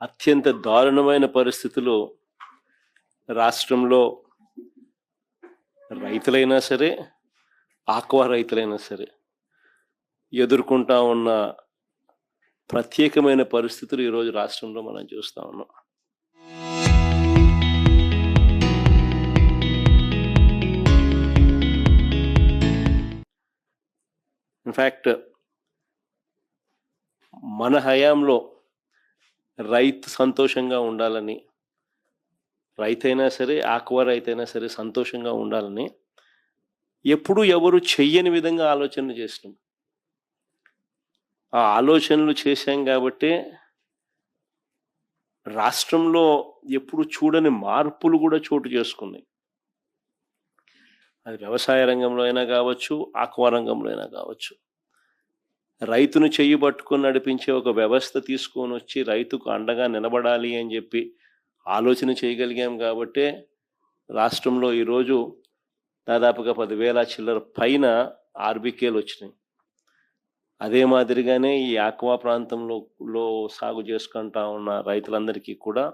అత్యంత దారుణమైన పరిస్థితులు రాష్ట్రంలో రైతులైనా సరే, ఆక్వా రైతులైనా సరే ఎదుర్కొంటా ఉన్న ప్రత్యేకమైన పరిస్థితులు ఈరోజు రాష్ట్రంలో మనం చూస్తూ ఉన్నాం. ఇన్ఫ్యాక్ట్ మన హయాంలో రైతు సంతోషంగా ఉండాలని, రైతైనా సరే ఆక్వా రైతైనా సరే సంతోషంగా ఉండాలని ఎప్పుడూ ఎవరు చెయ్యని విధంగా ఆలోచనలు చేసినాం. ఆ ఆలోచనలు చేశాం కాబట్టే రాష్ట్రంలో ఎప్పుడు చూడని మార్పులు కూడా చోటు చేసుకున్నాయి. అది వ్యవసాయ రంగంలో అయినా కావచ్చు, ఆక్వా రంగంలో అయినా కావచ్చు. రైతును చెయ్యి పట్టుకొని నడిపించే ఒక వ్యవస్థ తీసుకొని వచ్చి రైతుకు అండగా నిలబడాలి అని చెప్పి ఆలోచన చేయగలిగాం కాబట్టే రాష్ట్రంలో ఈరోజు దాదాపుగా 10,000 చిల్లర పైన ఆర్బీకేలు వచ్చినాయి. అదే మాదిరిగానే ఈ ఆక్వా ప్రాంతంలో సాగు చేసుకుంటా ఉన్న రైతులందరికీ కూడా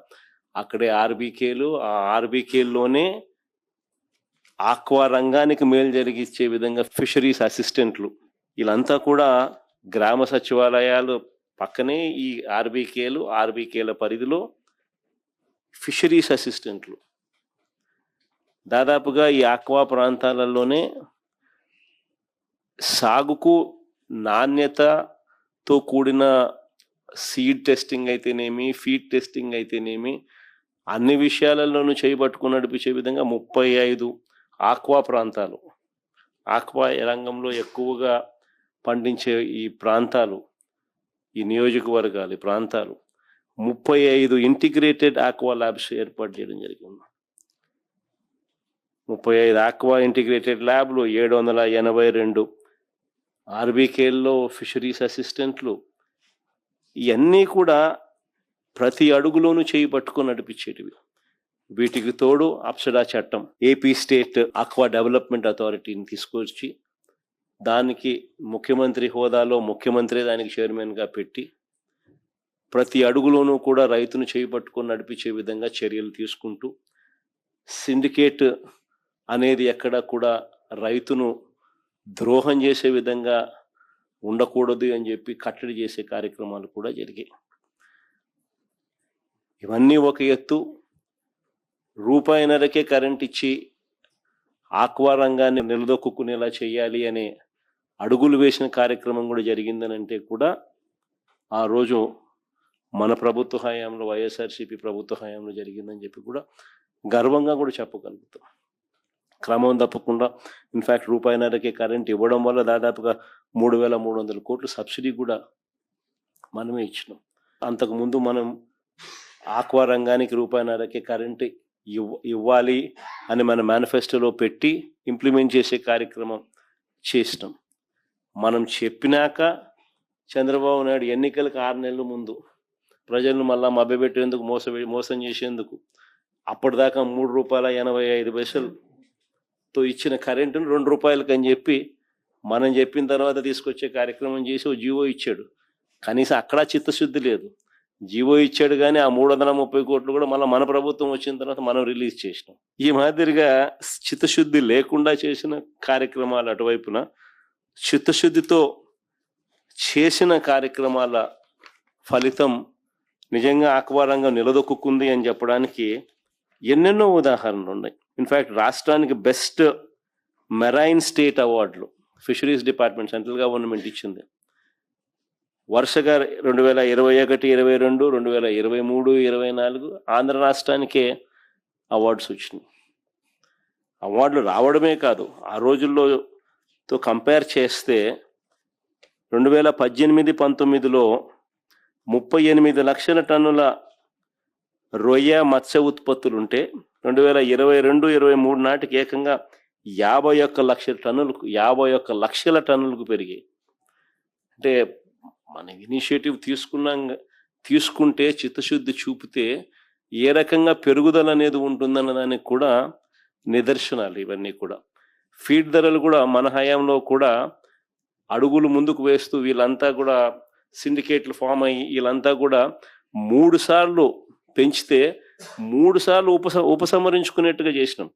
అక్కడే ఆర్బీకేలు, ఆ ఆర్బీకేల్లోనే ఆక్వా రంగానికి మేలు జరిగించే విధంగా ఫిషరీస్ అసిస్టెంట్లు, వీళ్ళంతా కూడా గ్రామ సచివాలయాలు పక్కనే ఈ ఆర్బీకేల పరిధిలో ఫిషరీస్ అసిస్టెంట్లు దాదాపుగా ఈ ఆక్వా ప్రాంతాలలోనే సాగుకు నాణ్యతతో కూడిన సీడ్ టెస్టింగ్ అయితేనేమి, ఫీడ్ టెస్టింగ్ అయితేనేమి, అన్ని విషయాలలోనూ చేయబట్టుకుని నడిపించే విధంగా 35 ఆక్వా ప్రాంతాలు, ఆక్వా రంగంలో ఎక్కువగా పండించే ఈ ప్రాంతాలు, ఈ నియోజకవర్గాలు, ఈ ప్రాంతాలు 35 ఇంటిగ్రేటెడ్ ఆక్వా ల్యాబ్స్ ఏర్పాటు చేయడం జరిగింది. 35 ఆక్వా ఇంటిగ్రేటెడ్ ల్యాబ్లు, 782 ఆర్బీకేల్లో ఫిషరీస్ అసిస్టెంట్లు, ఇవన్నీ కూడా ప్రతి అడుగులోనూ చేయి పట్టుకొని నడిపించేటివి. వీటికి తోడు అప్సడా చట్టం, ఏపీ స్టేట్ ఆక్వా డెవలప్మెంట్ అథారిటీని తీసుకొచ్చి దానికి ముఖ్యమంత్రి హోదాలో ముఖ్యమంత్రి దానికి చైర్మన్గా పెట్టి ప్రతి అడుగులోనూ కూడా రైతును చేయి పట్టుకొని నడిపించే విధంగా చర్యలు తీసుకుంటూ, సిండికేట్ అనేది ఎక్కడ కూడా రైతును ద్రోహం చేసే విధంగా ఉండకూడదు అని చెప్పి కట్టడి చేసే కార్యక్రమాలు కూడా జరిగాయి. ఇవన్నీ ఒక ఎత్తు. రూపాయిన్నరకే కరెంట్ ఇచ్చి ఆక్వా రంగాన్ని నిలదొక్కునేలా చేయాలి అనే అడుగులు వేసిన కార్యక్రమం కూడా జరిగిందని అంటే కూడా ఆ రోజు మన ప్రభుత్వ హయాంలో, వైఎస్ఆర్సీపీ ప్రభుత్వ హయాంలో జరిగిందని చెప్పి కూడా గర్వంగా కూడా చెప్పగలుగుతాం. క్రమం తప్పకుండా ఇన్ఫ్యాక్ట్ రూపాయిన్నరకే కరెంట్ ఇవ్వడం వల్ల దాదాపుగా 3,300 కోట్లు సబ్సిడీ కూడా మనమే ఇచ్చినాం. అంతకుముందు మనం ఆక్వా రంగానికి రూపాయిన్నరకే కరెంట్ ఇవ్వాలి అని మన మేనిఫెస్టోలో పెట్టి ఇంప్లిమెంట్ చేసే కార్యక్రమం చేసినాం. మనం చెప్పినాక చంద్రబాబు నాయుడు ఎన్నికలకు 6 నెలల ముందు ప్రజలను మళ్ళా మభ్యపెట్టేందుకు, మోసం చేసేందుకు అప్పటిదాకా ₹3.85తో ఇచ్చిన కరెంటును ₹2 అని చెప్పి మనం చెప్పిన తర్వాత తీసుకొచ్చే కార్యక్రమం చేసి ఓ జీవో ఇచ్చాడు. కనీసం అక్కడ చిత్తశుద్ధి లేదు. జీవో ఇచ్చాడు కానీ ఆ 330 కోట్లు కూడా మళ్ళీ మన ప్రభుత్వం వచ్చిన తర్వాత మనం రిలీజ్ చేసినాం. ఈ మాదిరిగా చిత్తశుద్ధి లేకుండా చేసిన కార్యక్రమాలు అటువైపున, చిత్తశుద్ధితో చేసిన కార్యక్రమాల ఫలితం నిజంగా ఆక్వా రంగం నిలదొక్కుంది అని చెప్పడానికి ఎన్నెన్నో ఉదాహరణలు ఉన్నాయి. ఇన్ఫ్యాక్ట్ రాష్ట్రానికి బెస్ట్ మెరైన్ స్టేట్ అవార్డులు ఫిషరీస్ డిపార్ట్మెంట్, సెంట్రల్ గవర్నమెంట్ ఇచ్చింది. వరుసగా 2021, 22, 2023, 24 ఆంధ్ర రాష్ట్రానికే అవార్డ్స్ వచ్చినాయి. అవార్డులు రావడమే కాదు, ఆ రోజుల్లోతో కంపేర్ చేస్తే 2018-19లో 38 లక్షల టన్నుల రొయ్య మత్స్య ఉత్పత్తులుంటే 2022-23 నాటికి ఏకంగా 51 లక్షల టన్నులకు పెరిగాయి. అంటే మన ఇనిషియేటివ్ తీసుకుంటే, చిత్తశుద్ధి చూపితే ఏ రకంగా పెరుగుదల అనేది ఉంటుందన్న దానికి కూడా నిదర్శనాలు ఇవన్నీ కూడా. ఫీడ్ ధరలు కూడా మన హయాంలో కూడా అడుగులు ముందుకు వేస్తూ వీళ్ళంతా కూడా సిండికేట్లు ఫామ్ అయ్యి వీళ్ళంతా కూడా 3 సార్లు పెంచితే 3 సార్లు ఉపసంహరించుకునేట్టుగా చేసినాం.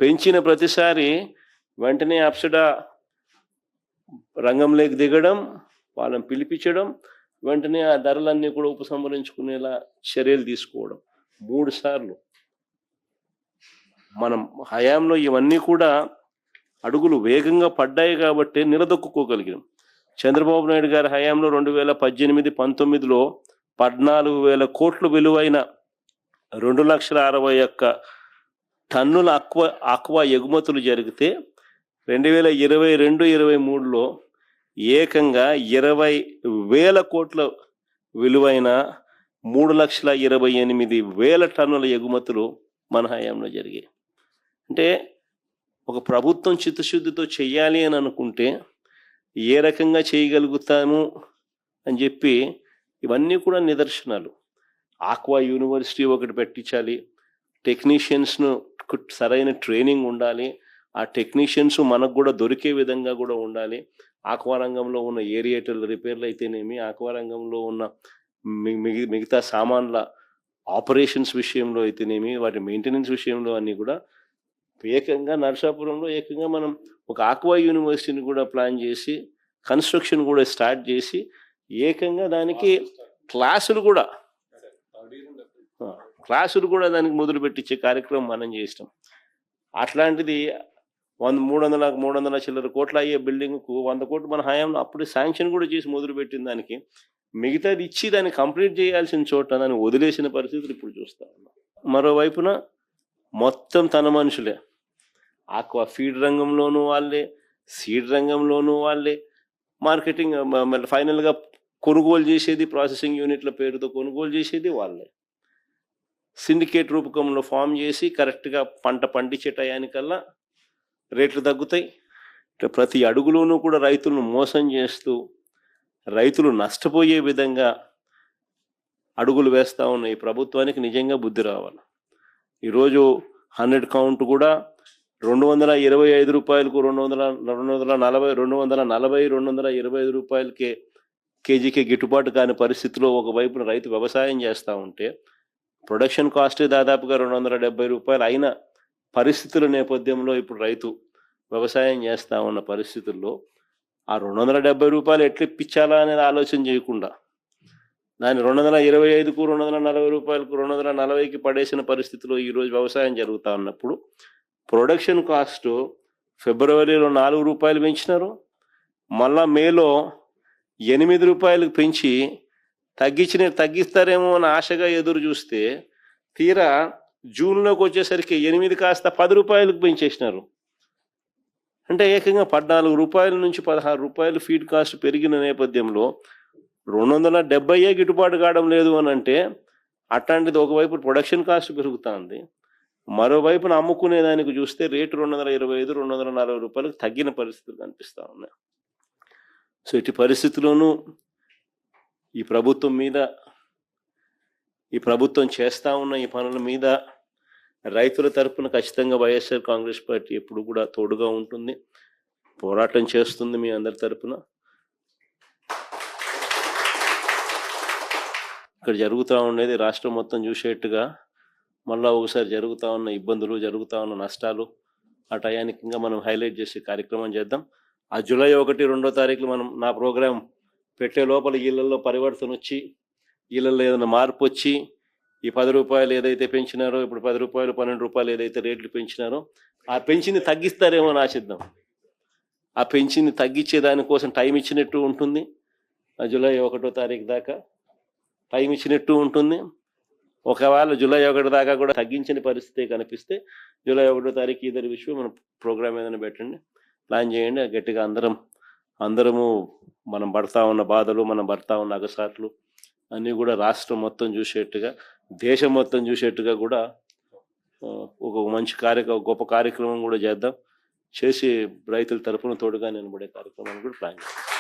పెంచిన ప్రతిసారి వెంటనే అప్సడా రంగంలోకి దిగడం, వాళ్ళని పిలిపించడం, వెంటనే ఆ ధరలన్నీ కూడా ఉపసంహరించుకునేలా చర్యలు తీసుకోవడం 3 సార్లు. మనం హయాంలో ఇవన్నీ కూడా అడుగులు వేగంగా పడ్డాయి కాబట్టి నిలదొక్కుకోగలిగాం. చంద్రబాబు నాయుడు గారి హయాంలో 2018-19లో 14,000 కోట్ల విలువైన 2,61,000 టన్నుల ఆక్వా ఎగుమతులు జరిగితే 2022-23లో ఏకంగా 20,000 కోట్ల విలువైన 3,28,000 టన్నుల ఎగుమతులు మన హయాంలో జరిగాయి. అంటే ఒక ప్రభుత్వం చిత్తశుద్ధితో చెయ్యాలి అని అనుకుంటే ఏ రకంగా చేయగలుగుతాము అని చెప్పి ఇవన్నీ కూడా నిదర్శనాలు. ఆక్వా యూనివర్సిటీ ఒకటి పెట్టించాలి, టెక్నీషియన్స్ను సరైన ట్రైనింగ్ ఉండాలి, ఆ టెక్నీషియన్స్ మనకు కూడా దొరికే విధంగా కూడా ఉండాలి. ఆక్వా రంగంలో ఉన్న ఏరియేటర్ రిపేర్లు అయితేనేమి, ఆక్వా రంగంలో ఉన్న మిగతా సామాన్ల ఆపరేషన్స్ విషయంలో అయితేనేమి, వాటి మెయింటెనెన్స్ విషయంలో అన్నీ కూడా ఏకంగా నరసాపురంలో ఏకంగా మనం ఒక ఆక్వా యూనివర్సిటీని కూడా ప్లాన్ చేసి కన్స్ట్రక్షన్ కూడా స్టార్ట్ చేసి ఏకంగా దానికి క్లాసులు కూడా దానికి మొదలు పెట్టించే కార్యక్రమం మనం చేస్తాం. అట్లాంటిది 300 చిల్లర కోట్ల అయ్యే బిల్డింగ్కు 100 కోట్లు మన హయాంలో అప్పుడే శాంక్షన్ కూడా చేసి మొదలుపెట్టిన దానికి మిగతాది ఇచ్చి దాన్ని కంప్లీట్ చేయాల్సిన చోట దాన్ని వదిలేసిన పరిస్థితులు ఇప్పుడు చూస్తా ఉన్నాం. మరోవైపున మొత్తం తన మనుషులే, ఆక్వా ఫీడ్ రంగంలోనూ వాళ్ళే, సీడ్ రంగంలోనూ వాళ్ళే, మార్కెటింగ్ ఫైనల్గా కొనుగోలు చేసేది ప్రాసెసింగ్ యూనిట్ల పేరుతో కొనుగోలు చేసేది వాళ్ళే. సిండికేట్ రూపకంలో ఫామ్ చేసి కరెక్ట్గా పంట పండించే టయానికల్లా రేట్లు తగ్గుతాయి. ప్రతి అడుగులోనూ కూడా రైతులను మోసం చేస్తూ రైతులు నష్టపోయే విధంగా అడుగులు వేస్తూ ఉన్న ఈ ప్రభుత్వానికి నిజంగా బుద్ధి రావాలి. ఈరోజు 100 కౌంట్ కూడా 225 రూపాయలకు 225 రూపాయలకే కేజీకే గిట్టుబాటు కాని పరిస్థితిలో ఒకవైపున రైతు వ్యవసాయం చేస్తూ ఉంటే ప్రొడక్షన్ కాస్టే దాదాపుగా 270 రూపాయలు అయిన పరిస్థితుల నేపథ్యంలో ఇప్పుడు రైతు వ్యవసాయం చేస్తూ ఉన్న పరిస్థితుల్లో ఆ 270 రూపాయలు ఎట్లా ఇప్పించాలా అనేది ఆలోచన చేయకుండా దాన్ని 225కు 240 రూపాయలకు 240కి పడేసిన పరిస్థితిలో ఈరోజు వ్యవసాయం జరుగుతూ ఉన్నప్పుడు ప్రొడక్షన్ కాస్ట్ ఫిబ్రవరిలో 4 రూపాయలు పెంచినారు, మళ్ళా మేలో 8 రూపాయలకు పెంచి తగ్గిస్తారేమో అని ఆశగా ఎదురు చూస్తే తీరా జూన్లోకి వచ్చేసరికి 8 కాస్త 10 రూపాయలకు పెంచేసినారు. అంటే ఏకంగా 14 రూపాయల నుంచి 16 రూపాయలు ఫీడ్ కాస్ట్ పెరిగిన నేపథ్యంలో 270 గిట్టుబాటు కావడం లేదు అని అంటే అట్లాంటిది ఒకవైపు ప్రొడక్షన్ కాస్ట్ పెరుగుతుంది, మరోవైపున అమ్ముకునే దానికి చూస్తే రేటు 225-240 రూపాయలకు తగ్గిన పరిస్థితులు కనిపిస్తూ ఉన్నాయి. సో ఇటు పరిస్థితుల్లోనూ ఈ ప్రభుత్వం చేస్తూ ఉన్న ఈ పనుల మీద రైతుల తరపున ఖచ్చితంగా వైఎస్ఆర్ కాంగ్రెస్ పార్టీ ఎప్పుడు కూడా తోడుగా ఉంటుంది, పోరాటం చేస్తుంది మీ అందరి తరపున. ఇక్కడ జరుగుతూ ఉండేది రాష్ట్రం మొత్తం చూసేట్టుగా మళ్ళీ ఒకసారి జరుగుతూ ఉన్న ఇబ్బందులు, జరుగుతూ ఉన్న నష్టాలు ఆ టయానికి ఇంకా మనం హైలైట్ చేసే కార్యక్రమం చేద్దాం. ఆ జూలై 1-2 తారీఖులు మనం నా ప్రోగ్రాం పెట్టే లోపల ఇళ్లలో పరివర్తన వచ్చి ఇళ్లలో ఏదైనా మార్పు వచ్చి ఈ 10 రూపాయలు ఏదైతే పెంచినారో ఇప్పుడు 10 రూపాయలు 12 రూపాయలు ఏదైతే రేట్లు పెంచినారో ఆ పెంచింది తగ్గిస్తారేమో అని ఆశిద్దాం. ఆ పెంచింది తగ్గించే దానికోసం టైం ఇచ్చినట్టు ఉంటుంది, ఆ జూలై 1 తారీఖు దాకా టైం ఇచ్చినట్టు ఉంటుంది. ఒకవేళ జూలై 1 దాకా కూడా తగ్గించని పరిస్థితి కనిపిస్తే జూలై 1 తారీఖు ఇద్దరు విషయం మనం ప్రోగ్రామ్ ఏదైనా పెట్టండి, ప్లాన్ చేయండి. గట్టిగా అందరము మనం పడతా ఉన్న బాధలు, మనం పడతా ఉన్న అగసాట్లు అన్నీ కూడా రాష్ట్రం మొత్తం చూసేట్టుగా, దేశం మొత్తం చూసేట్టుగా కూడా ఒక మంచి గొప్ప కార్యక్రమం కూడా చేద్దాం. చేసి రైతుల తరఫున తోడుగా నిలబడే కార్యక్రమాన్ని కూడా ప్లాన్ చేద్దాం.